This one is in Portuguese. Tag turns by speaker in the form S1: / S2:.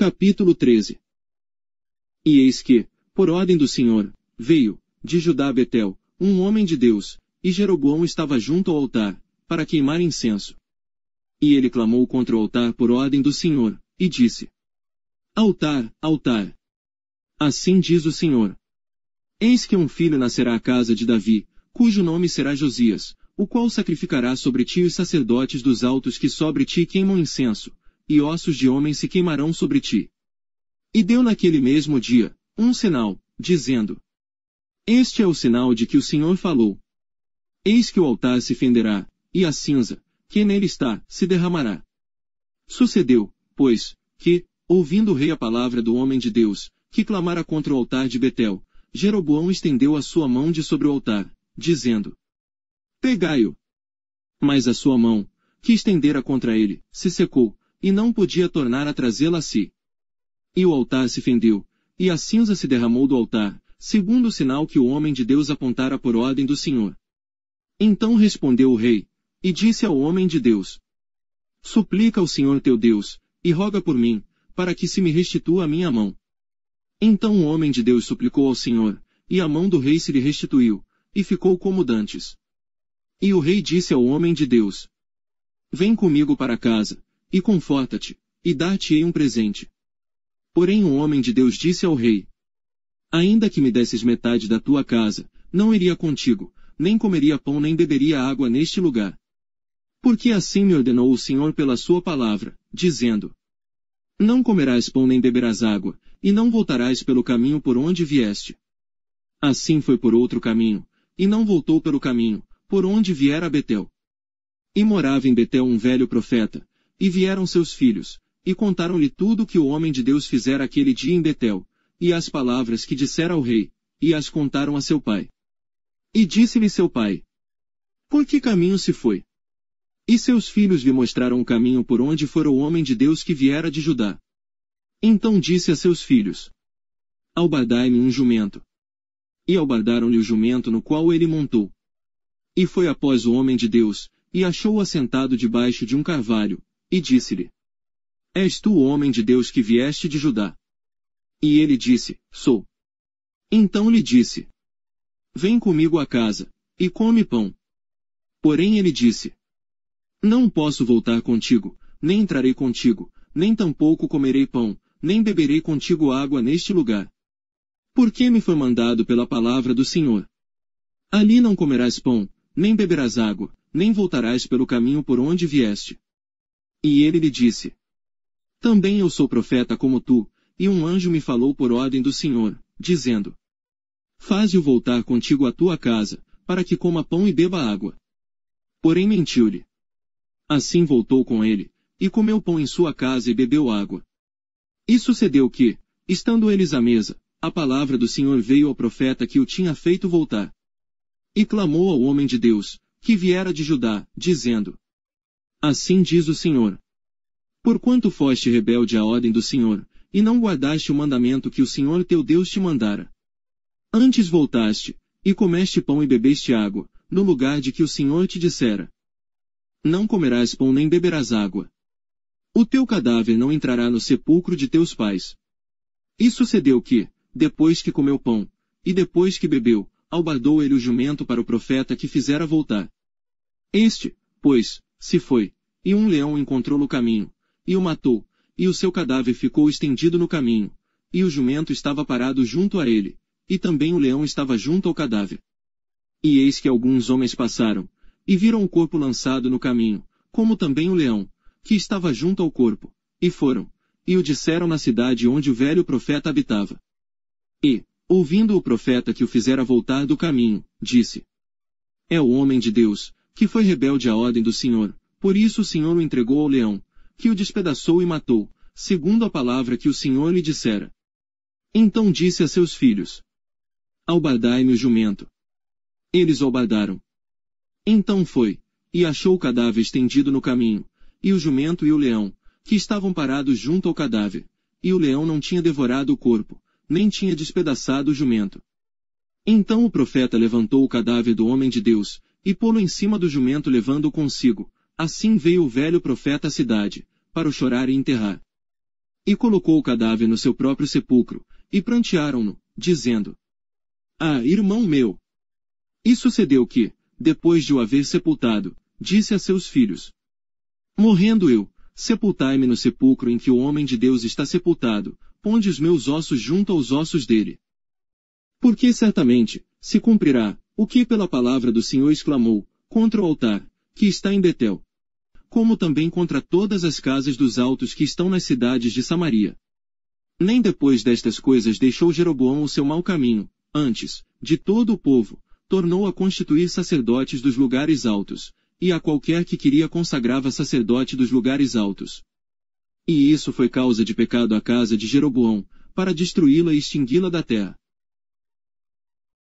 S1: Capítulo 13. E eis que, por ordem do Senhor, veio, de Judá a Betel, um homem de Deus, e Jeroboão estava junto ao altar, para queimar incenso. E ele clamou contra o altar por ordem do Senhor, e disse: Altar, altar! Assim diz o Senhor: Eis que um filho nascerá à casa de Davi, cujo nome será Josias, o qual sacrificará sobre ti os sacerdotes dos altos que sobre ti queimam incenso, e ossos de homens se queimarão sobre ti. E deu naquele mesmo dia um sinal, dizendo: Este é o sinal de que o Senhor falou. Eis que o altar se fenderá, e a cinza, que nele está, se derramará. Sucedeu, pois, que, ouvindo o rei a palavra do homem de Deus, que clamara contra o altar de Betel, Jeroboão estendeu a sua mão de sobre o altar, dizendo: Pegai-o. Mas a sua mão, que estendera contra ele, se secou, e não podia tornar a trazê-la a si. E o altar se fendeu, e a cinza se derramou do altar, segundo o sinal que o homem de Deus apontara por ordem do Senhor. Então respondeu o rei, e disse ao homem de Deus: Suplica ao Senhor teu Deus, e roga por mim, para que se me restitua a minha mão. Então o homem de Deus suplicou ao Senhor, e a mão do rei se lhe restituiu, e ficou como dantes. E o rei disse ao homem de Deus: Vem comigo para casa, e conforta-te, e dar-te-ei um presente. Porém o homem de Deus disse ao rei: Ainda que me desses metade da tua casa, não iria contigo, nem comeria pão nem beberia água neste lugar. Porque assim me ordenou o Senhor pela sua palavra, dizendo: Não comerás pão nem beberás água, e não voltarás pelo caminho por onde vieste. Assim foi por outro caminho, e não voltou pelo caminho, por onde viera a Betel. E morava em Betel um velho profeta, e vieram seus filhos, e contaram-lhe tudo o que o homem de Deus fizera aquele dia em Betel, e as palavras que dissera ao rei, e as contaram a seu pai. E disse-lhe seu pai: Por que caminho se foi? E seus filhos lhe mostraram o caminho por onde fora o homem de Deus que viera de Judá. Então disse a seus filhos: Albardai-me um jumento. E albardaram-lhe o jumento no qual ele montou. E foi após o homem de Deus, e achou-o assentado debaixo de um carvalho, e disse-lhe: És tu o homem de Deus que vieste de Judá? E ele disse: Sou. Então lhe disse: Vem comigo à casa, e come pão. Porém ele disse: Não posso voltar contigo, nem entrarei contigo, nem tampouco comerei pão, nem beberei contigo água neste lugar. Porque me foi mandado pela palavra do Senhor: Ali não comerás pão, nem beberás água, nem voltarás pelo caminho por onde vieste. E ele lhe disse: Também eu sou profeta como tu, e um anjo me falou por ordem do Senhor, dizendo: Faze-o voltar contigo à tua casa, para que coma pão e beba água. Porém mentiu-lhe. Assim voltou com ele, e comeu pão em sua casa e bebeu água. E sucedeu que, estando eles à mesa, a palavra do Senhor veio ao profeta que o tinha feito voltar. E clamou ao homem de Deus, que viera de Judá, dizendo: Assim diz o Senhor: Porquanto foste rebelde à ordem do Senhor, e não guardaste o mandamento que o Senhor teu Deus te mandara. Antes voltaste, e comeste pão e bebeste água, no lugar de que o Senhor te dissera: Não comerás pão nem beberás água. O teu cadáver não entrará no sepulcro de teus pais. E sucedeu que, depois que comeu pão, e depois que bebeu, albardou ele o jumento para o profeta que fizera voltar. Este, pois, se foi, e um leão encontrou no caminho, e o matou, e o seu cadáver ficou estendido no caminho, e o jumento estava parado junto a ele, e também o leão estava junto ao cadáver. E eis que alguns homens passaram, e viram o corpo lançado no caminho, como também o leão, que estava junto ao corpo, e foram, e o disseram na cidade onde o velho profeta habitava. E, ouvindo o profeta que o fizera voltar do caminho, disse: É o homem de Deus, que foi rebelde à ordem do Senhor, por isso o Senhor o entregou ao leão, que o despedaçou e matou, segundo a palavra que o Senhor lhe dissera. Então disse a seus filhos: Albardai-me o jumento. Eles o albardaram. Então foi, e achou o cadáver estendido no caminho, e o jumento e o leão, que estavam parados junto ao cadáver, e o leão não tinha devorado o corpo, nem tinha despedaçado o jumento. Então o profeta levantou o cadáver do homem de Deus, e pô-lo em cima do jumento levando-o consigo. Assim veio o velho profeta à cidade, para o chorar e enterrar. E colocou o cadáver no seu próprio sepulcro, e prantearam-no, dizendo: Ah, irmão meu! E sucedeu que, depois de o haver sepultado, disse a seus filhos: Morrendo eu, sepultai-me no sepulcro em que o homem de Deus está sepultado, ponde os meus ossos junto aos ossos dele. Porque certamente, se cumprirá, o que pela palavra do Senhor exclamou, contra o altar, que está em Betel, como também contra todas as casas dos altos que estão nas cidades de Samaria. Nem depois destas coisas deixou Jeroboão o seu mau caminho, antes, de todo o povo, tornou a constituir sacerdotes dos lugares altos, e a qualquer que queria consagrava sacerdote dos lugares altos. E isso foi causa de pecado à casa de Jeroboão, para destruí-la e extingui-la da terra.